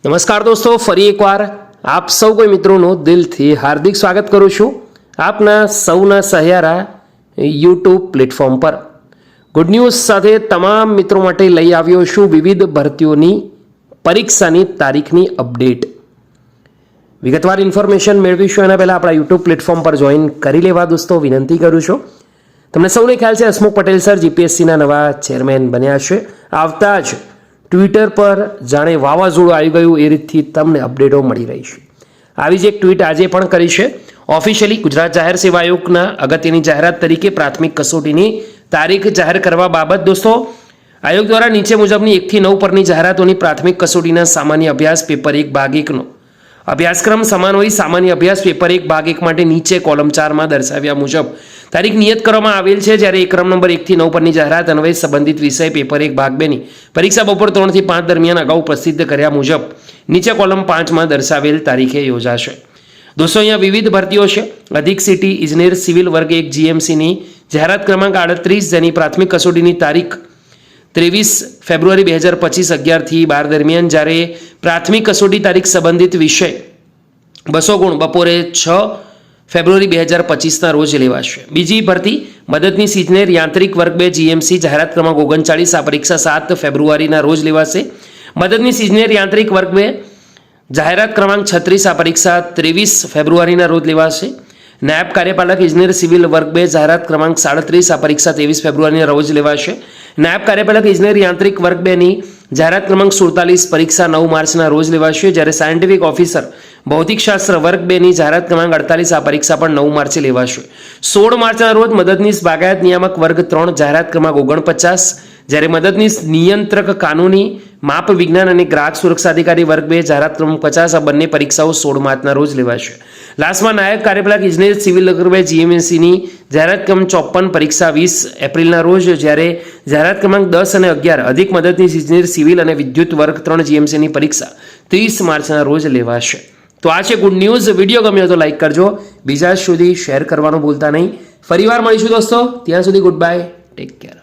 નમસ્કાર દોસ્તો, ફરી એકવાર આપ સૌ કોઈ મિત્રોનું દિલથી હાર્દિક સ્વાગત કરું છું આપના સૌના સહારા યુટ્યુબ પ્લેટફોર્મ પર. ગુડ ન્યૂઝ સાથે તમામ મિત્રો માટે લઈ આવ્યો છું વિવિધ ભરતીઓની પરીક્ષાની તારીખની અપડેટ. વિગતવાર ઇન્ફોર્મેશન મેળવીશું એના પહેલાં આપણા યુટ્યુબ પ્લેટફોર્મ પર જોઈન કરી લેવા દોસ્તો વિનંતી કરું છું. તમને સૌને ખ્યાલ છે હસમુખ પટેલ સર જીપીએસસીના નવા ચેરમેન બન્યા છે. આવતા જ ટ્વિટર પર જાણે વાવાઝોડું આવી ગયું એ રીતથી તમને અપડેટો મળી રહી છે. આવી જ એક ટ્વીટ આજે પણ કરી છે. ઓફિશિયલી ગુજરાત જાહેર સેવા આયોગના અગત્યની જાહેરાત તરીકે પ્રાથમિક કસોટીની તારીખ જાહેર કરવા બાબત દોસ્તો આયોગ દ્વારા નીચે મુજબની 1 થી 9 પરની જાહેરાતોની પ્રાથમિક કસોટીના સામાન્ય અભ્યાસ પેપર 1 ભાગ 1નો અભ્યાસક્રમ સમાન હોય સામાન્ય અભ્યાસ પેપર 1 ભાગ 1 માટે નીચે કોલમ 4માં દર્શાવ્યા મુજબ તારીખ નિયત કરવામાં આવેલ છે. જ્યારે ક્રમ નંબર 1 થી 9 પરની જાહેરાત અન્વયે સંબંધિત વિષય પેપર 1 ભાગ 2ની પરીક્ષા બપોર 3 થી 5 દરમિયાન અગાઉ પ્રસિદ્ધ કર્યા મુજબ નીચે કોલમ 5માં દર્શાવેલ તારીખે યોજાશે. દોસ્તો અહીંયા વિવિધ ભરતીઓ છે. અધિક સિટી ઇજનેર સિવિલ વર્ગ 1 જીએમસીની જાહેરાત ક્રમાંક 38 જેની પ્રાથમિક કસોટીની તારીખ 23 ફેબ્રુઆરી 2025 11 થી 12 દરમિયાન, જ્યારે પ્રાથમિક કસોટી તારીખ સંબંધિત વિષય 200 ગુણ બપોરે 6 ફેબ્રુઆરી 2025ના રોજ લેવાશે. બીજી ભરતી મદદનીશ ઇજનેર યાંત્રિક વર્ગ 2 જીએમસી જાહેરાત ક્રમાંક 39 આ પરીક્ષા 7 ફેબ્રુઆરીના રોજ લેવાશે. મદદનીશ ઇજનેર યાંત્રિક વર્ગ 2 જાહેરાત ક્રમાંક 36 આ પરીક્ષા 23 ફેબ્રુઆરીના રોજ લેવાશે. નાયબ કાર્યપાલક ઇજનેર સિવિલ વર્ગ 2 જાહેરાત ક્રમાંક 37 આ પરીક્ષા 23 ફેબ્રુઆરીના રોજ લેવાશે. નાયબ કાર્યપાલક ઇજનેર યાંત્રિક વર્ગ 2ની જાહેરાત ક્રમાંક 47 પરીક્ષા 9 માર્ચના રોજ લેવાશે. જ્યારે સાયન્ટિફિક ઓફિસર ભૌતિકશાસ્ત્ર વર્ગ 2ની જાહેરાત ક્રમાંક 48 આ પરીક્ષા પણ 9 માર્ચે લેવાશે. 16 માર્ચના રોજ મદદનીશ બાગાયત નિયામક વર્ગ 3 જાહેરાત ક્રમાંક 49, જ્યારે મદદનીશ નિયંત્રક કાનૂની માપ વિજ્ઞાન અને ગ્રાહક સુરક્ષા અધિકારી વર્ગ 2 જાહેરાત ક્રમાંક 50 આ બંને પરીક્ષાઓ 16 માર્ચના રોજ લેવાશે. લાસ્ટમાં નાયબ કાર્યપાલક ઇજનેર સિવિલ વર્ગ 2 જીએમસીની જાહેરાત ક્રમાંક 54 પરીક્ષા 20 એપ્રિલના રોજ, જ્યારે જાહેરાત ક્રમાંક 10 અને 11 અધિક મદદનીશ ઇજનેર સિવિલ અને વિદ્યુત વર્ગ 3 જીએમસીની પરીક્ષા 30 માર્ચના રોજ લેવાશે. તો આ છે ગુડ ન્યૂઝ. વિડીયો ગમ્યો તો લાઈક કરજો, બીજા સુધી શેર કરવાનું ભૂલતા નહીં. ફરીવાર મળીશું દોસ્તો, ત્યાં સુધી ગુડ બાય, ટેક કેર.